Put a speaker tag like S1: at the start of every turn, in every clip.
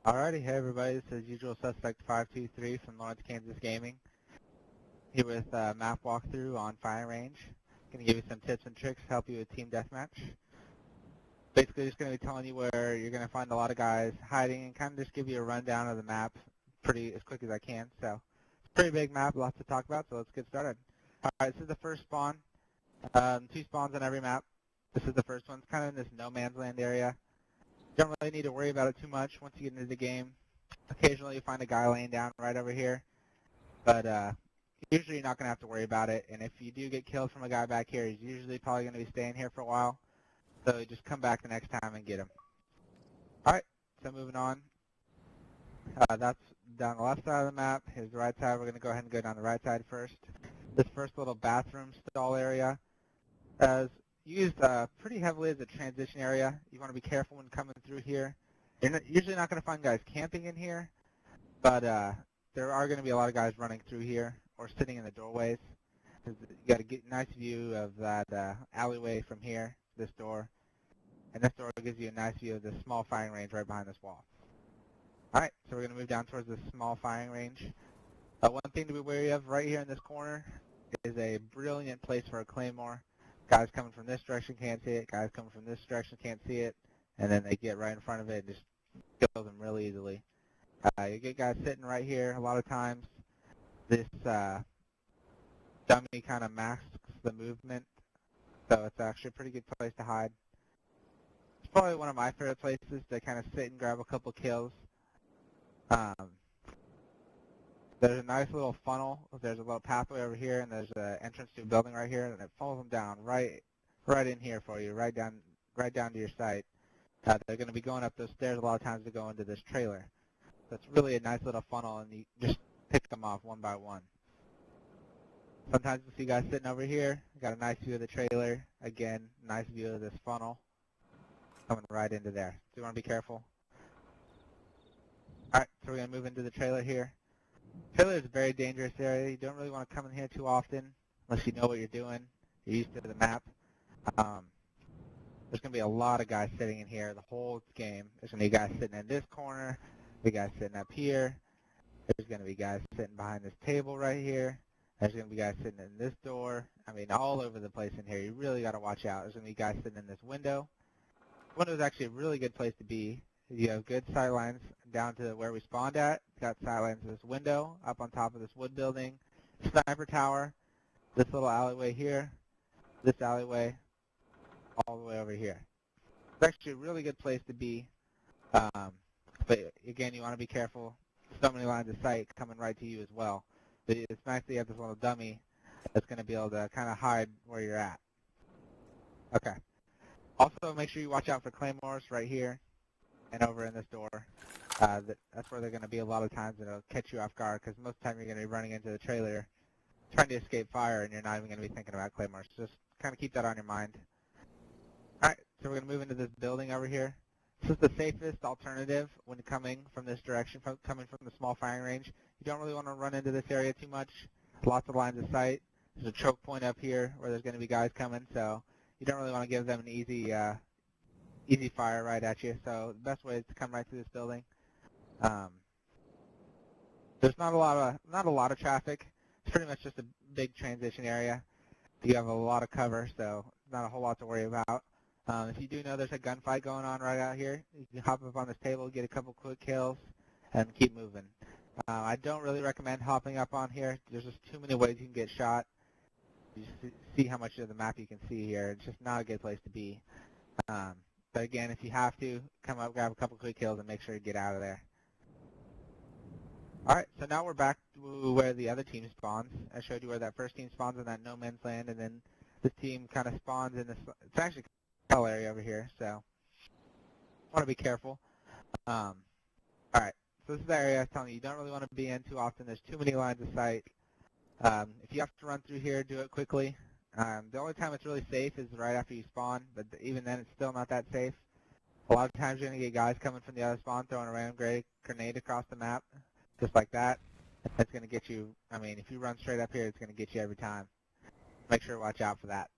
S1: Alrighty, hey everybody, this is UsualSUSPECT523 from Lawrence, Kansas Gaming. Here with a map walkthrough on Fire Range. Going to give you some tips and tricks to help you with Team Deathmatch. Basically just going to be telling you where you're going to find a lot of guys hiding and kind of just give you a rundown of the map pretty as quick as I can. So, it's a pretty big map, lots to talk about, so let's get started. Alright, this is the first spawn. 2 spawns on every map. This is the first one. It's kind of in this no man's land area. You don't really need to worry about it too much once you get into the game. Occasionally you find a guy laying down right over here, but usually you're not going to have to worry about it. And if you do get killed from a guy back here, he's usually probably going to be staying here for a while. So you just come back the next time and get him. Alright, so moving on. That's down the left side of the map. Here's the right side. We're going to go ahead and go down the right side first. This first little bathroom stall area is used pretty heavily as a transition area. You want to be careful when coming through here. You're usually not going to find guys camping in here, but there are going to be a lot of guys running through here or sitting in the doorways. You got to get a nice view of that alleyway from here, this door, and this door gives you a nice view of the small firing range right behind this wall. All right, so we're going to move down towards this small firing range. One thing to be wary of right here in this corner is a brilliant place for a claymore. Guys coming from this direction can't see it, guys coming from this direction can't see it, and then they get right in front of it and just kill them really easily. You get guys sitting right here a lot of times. This dummy kind of masks the movement, so it's actually a pretty good place to hide. It's probably one of my favorite places to kind of sit and grab a couple kills. There's a nice little funnel. There's a little pathway over here, and there's an entrance to a building right here, and it follows them down right in here for you, right down to your site. They're going to be going up those stairs a lot of times to go into this trailer. So it's really a nice little funnel, and you just pick them off one by one. Sometimes you'll see guys sitting over here. Got a nice view of the trailer. Again, nice view of this funnel coming right into there. So you want to be careful. All right, so we're going to move into the trailer here. Trailer is a very dangerous area. You don't really want to come in here too often unless you know what you're doing. You're used to the map. There's going to be a lot of guys sitting in here the whole game. There's going to be guys sitting in this corner. There's guys sitting up here. There's going to be guys sitting behind this table right here. There's going to be guys sitting in this door. I mean, all over the place in here. You really got to watch out. There's going to be guys sitting in this window. Window is actually a really good place to be. You have good sight lines down to where we spawned at. Got sight lines to this window up on top of this wood building, sniper tower, this little alleyway here, this alleyway, all the way over here. It's actually a really good place to be, but again, you want to be careful. So many lines of sight coming right to you as well. But it's nice that you have this little dummy that's going to be able to kind of hide where you're at. Okay. Also, make sure you watch out for claymores right here and over in this door. That's where they're going to be a lot of times, and it'll catch you off guard because most of the time you're going to be running into the trailer trying to escape fire, and you're not even going to be thinking about claymores. Just kind of keep that on your mind. Alright, so we're going to move into this building over here. This is the safest alternative when coming from this direction, coming from the small firing range. You don't really want to run into this area too much. Lots of lines of sight. There's a choke point up here where there's going to be guys coming, so you don't really want to give them an easy fire right at you. So the best way is to come right through this building. There's not a lot of traffic. It's pretty much just a big transition area. You have a lot of cover, so not a whole lot to worry about. If you do know there's a gunfight going on right out here, you can hop up on this table, get a couple quick kills, and keep moving. I don't really recommend hopping up on here. There's just too many ways you can get shot. You see how much of the map you can see here. It's just not a good place to be. But again, if you have to, come up, grab a couple quick kills, and make sure you get out of there. Alright, so now we're back to where the other team spawns. I showed you where that first team spawns in that no man's land, and then this team kind of spawns in this, it's actually a hell area over here, so want to be careful. Alright, so this is the area I was telling you don't really want to be in too often. There's too many lines of sight. If you have to run through here, do it quickly. The only time it's really safe is right after you spawn, but even then it's still not that safe. A lot of times you're going to get guys coming from the other spawn throwing a random grenade across the map, just like that. That's going to get you, I mean, if you run straight up here, it's going to get you every time. Make sure to watch out for that.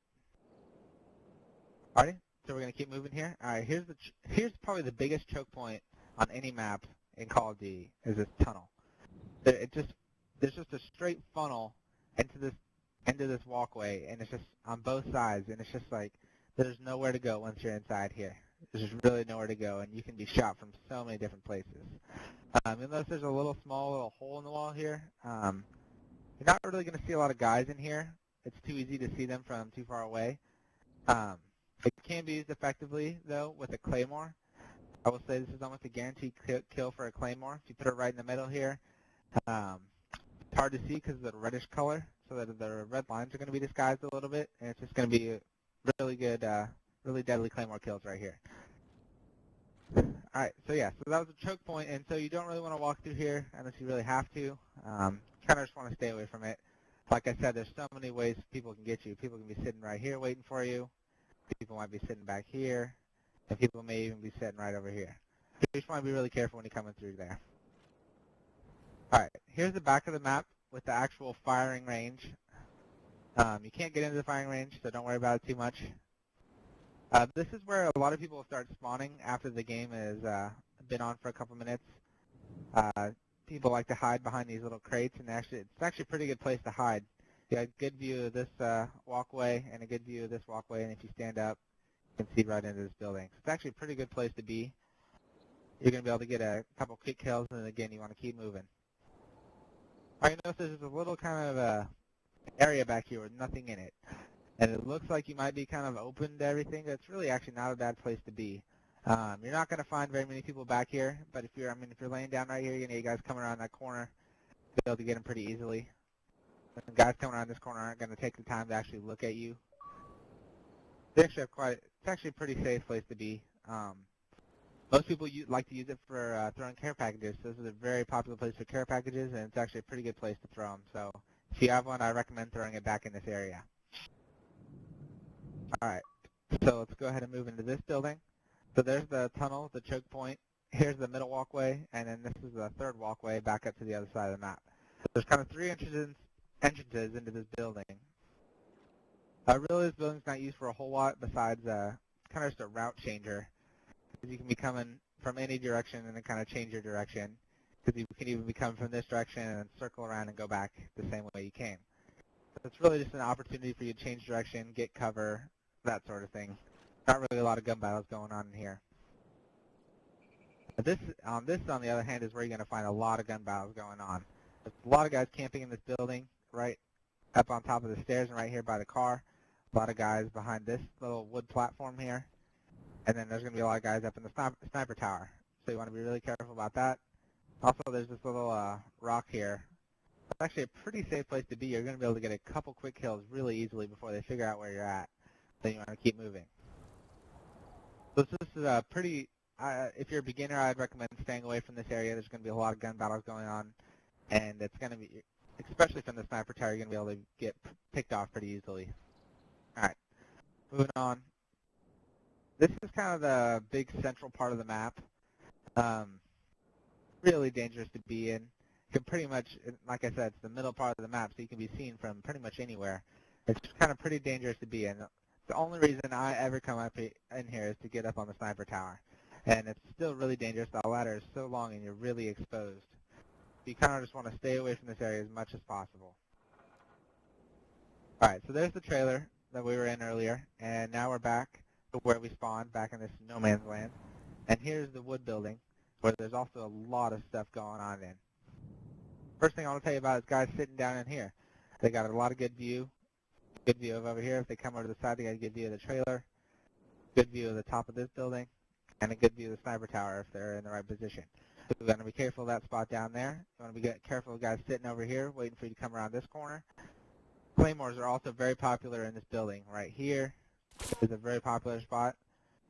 S1: Alrighty, so we're going to keep moving here. Alright, here's probably the biggest choke point on any map in Call of Duty is this tunnel. There's just a straight funnel into this walkway, and it's just on both sides, and it's just like there's nowhere to go once you're inside here. There's just really nowhere to go, and you can be shot from so many different places. You'll notice there's a small little hole in the wall here. You're not really going to see a lot of guys in here. It's too easy to see them from too far away. It can be used effectively, though, with a claymore. I will say this is almost a guaranteed kill for a claymore. If you put it right in the middle here, it's hard to see because of the reddish color, so that the red lines are going to be disguised a little bit, and it's just going to be really good, really deadly claymore kills right here. Alright, so yeah, so that was a choke point, and so you don't really want to walk through here unless you really have to. Kind of just want to stay away from it. Like I said, there's so many ways people can get you. People can be sitting right here waiting for you. People might be sitting back here. And people may even be sitting right over here. You just want to be really careful when you're coming through there. Alright, here's the back of the map with the actual firing range. You can't get into the firing range, so don't worry about it too much. This is where a lot of people start spawning after the game has been on for a couple minutes. People like to hide behind these little crates, and it's actually a pretty good place to hide. You got a good view of this walkway and a good view of this walkway, and if you stand up, you can see right into this building. So it's actually a pretty good place to be. You're going to be able to get a couple quick kills, and again, you want to keep moving. All right, notice there's a little kind of area back here with nothing in it. And it looks like you might be kind of open to everything. It's really actually not a bad place to be. You're not going to find very many people back here, but if you're laying down right here, you're going to get guys coming around that corner. You'll be able to get them pretty easily. And guys coming around this corner aren't going to take the time to actually look at you. It's actually a pretty safe place to be. Most people like to use it for throwing care packages. So this is a very popular place for care packages, and it's actually a pretty good place to throw them. So if you have one, I recommend throwing it back in this area. All right, so let's go ahead and move into this building. So there's the tunnel, the choke point. Here's the middle walkway, and then this is the third walkway back up to the other side of the map. There's kind of three entrances into this building. Really, this building's not used for a whole lot besides kind of just a route changer. You can be coming from any direction and then kind of change your direction. Because you can even be coming from this direction and then circle around and go back the same way you came. So it's really just an opportunity for you to change direction, get cover, that sort of thing. Not really a lot of gun battles going on in here. This, on the other hand, is where you're going to find a lot of gun battles going on. There's a lot of guys camping in this building, right up on top of the stairs and right here by the car. A lot of guys behind this little wood platform here. And then there's going to be a lot of guys up in the sniper tower. So you want to be really careful about that. Also, there's this little rock here. It's actually a pretty safe place to be. You're going to be able to get a couple quick kills really easily before they figure out where you're at. Then you want to keep moving. So this is a pretty, if you're a beginner, I'd recommend staying away from this area. There's going to be a lot of gun battles going on. And it's going to be, especially from the sniper tower, you're going to be able to get picked off pretty easily. Alright, moving on. This is kind of the big central part of the map. Really dangerous to be in. You can pretty much, like I said, it's the middle part of the map, so you can be seen from pretty much anywhere. It's kind of pretty dangerous to be in. The only reason I ever come up in here is to get up on the sniper tower. And it's still really dangerous. The ladder is so long and you're really exposed. So you kind of just want to stay away from this area as much as possible. Alright, so there's the trailer that we were in earlier, and now we're back to where we spawned, back in this no man's land. And here's the wood building, where there's also a lot of stuff going on in. First thing I want to tell you about is guys sitting down in here. They got a lot of good view of over here. If they come over to the side, they got a good view of the trailer, good view of the top of this building, and a good view of the sniper tower if they're in the right position. So we're going to be careful of that spot down there. You want to be careful of guys sitting over here, waiting for you to come around this corner. Claymores are also very popular in this building. Right here is a very popular spot,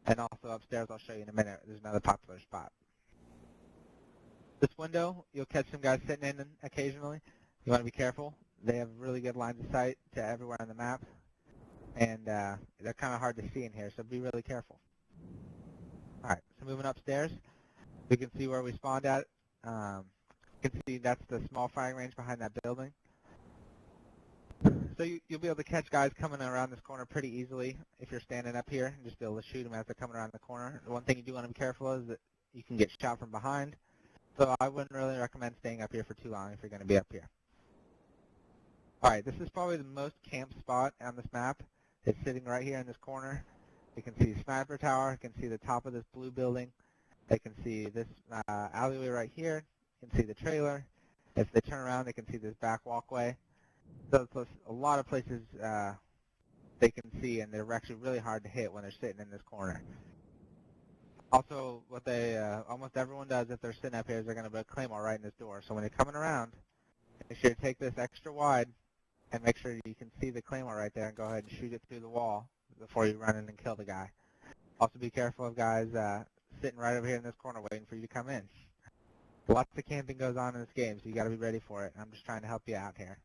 S1: and also upstairs, I'll show you in a minute, there's another popular spot. This window, you'll catch some guys sitting in occasionally. You want to be careful. They have really good lines of sight to everywhere on the map, and they're kind of hard to see in here, so be really careful. Alright, so moving upstairs, we can see where we spawned at. You can see that's the small firing range behind that building. So you'll be able to catch guys coming around this corner pretty easily if you're standing up here and just be able to shoot them as they're coming around the corner. The one thing you do want to be careful of is that you can get shot from behind. So I wouldn't really recommend staying up here for too long if you're going to be up here. Alright, this is probably the most camp spot on this map. It's sitting right here in this corner. You can see the sniper tower. You can see the top of this blue building. They can see this alleyway right here. You can see the trailer. If they turn around, they can see this back walkway. So it's a lot of places they can see, and they're actually really hard to hit when they're sitting in this corner. Also, what they almost everyone does if they're sitting up here is they're going to put a claymore right in this door. So when you're coming around, make sure you take this extra wide and make sure you can see the claymore right there and go ahead and shoot it through the wall before you run in and kill the guy. Also be careful of guys sitting right over here in this corner waiting for you to come in. Lots of camping goes on in this game, so you got to be ready for it. I'm just trying to help you out here.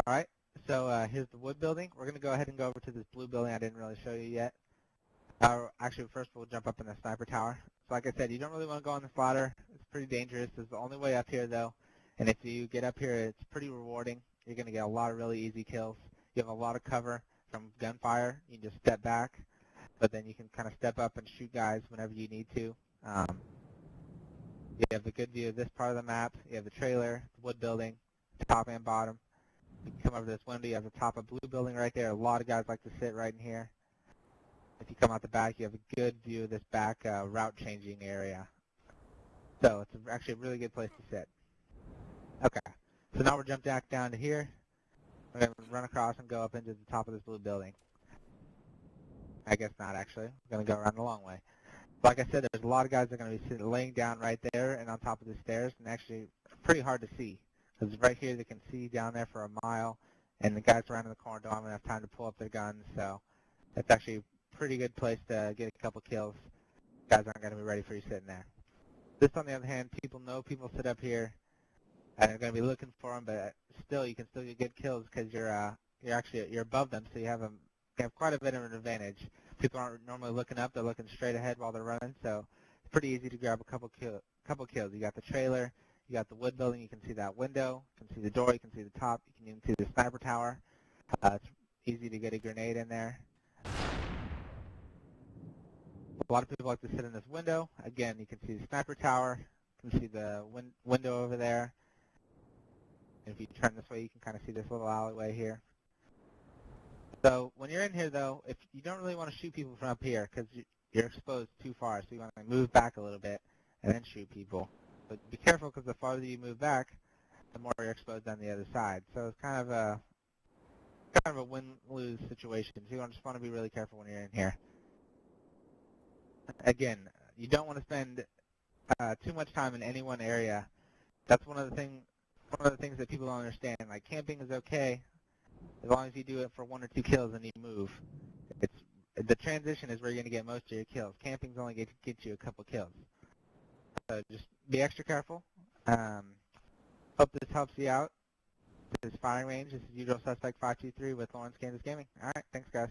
S1: Alright, so here's the wood building. We're going to go ahead and go over to this blue building I didn't really show you yet. Actually, first we'll jump up in the sniper tower. So like I said, you don't really want to go on this ladder. It's pretty dangerous. It's the only way up here, though. And if you get up here, it's pretty rewarding. You're going to get a lot of really easy kills. You have a lot of cover from gunfire. You can just step back, but then you can kind of step up and shoot guys whenever you need to. You have a good view of this part of the map. You have the trailer, the wood building, top and bottom. You can come over to this window. You have the top of blue building right there. A lot of guys like to sit right in here. If you come out the back, you have a good view of this back route changing area. So it's actually a really good place to sit. Okay, so now we're jumping back down to here. We're going to run across and go up into the top of this blue building. I guess not, actually. We're going to go around the long way. Like I said, there's a lot of guys that are going to be laying down right there and on top of the stairs, and actually pretty hard to see. Because right here they can see down there for a mile, and the guys around in the corner don't have enough time to pull up their guns, so that's actually a pretty good place to get a couple kills. Guys aren't going to be ready for you sitting there. This, on the other hand, people know people sit up here, and they're going to be looking for them, but still, you can still get kills because you're above them, so you have quite a bit of an advantage. People aren't normally looking up; they're looking straight ahead while they're running, so it's pretty easy to grab a couple kills. You got the trailer, you got the wood building. You can see that window, you can see the door, you can see the top, you can even see the sniper tower. It's easy to get a grenade in there. A lot of people like to sit in this window. Again, you can see the sniper tower, you can see the window over there. If you turn this way, you can kind of see this little alleyway here. So when you're in here, though, if you don't really want to shoot people from up here because you're exposed too far, so you want to move back a little bit and then shoot people. But be careful because the farther you move back, the more you're exposed on the other side. So it's kind of a win-lose situation. So you just want to be really careful when you're in here. Again, you don't want to spend too much time in any one area. That's one of the things that people don't understand. Like, camping is okay as long as you do it for 1 or 2 kills and you move. The transition is where you're going to get most of your kills. Camping's only going to get you a couple kills. So just be extra careful. Hope this helps you out. This is Firing Range. This is UsualSUSPECT523 with Lawrence, Kansas Gaming. All right, thanks, guys.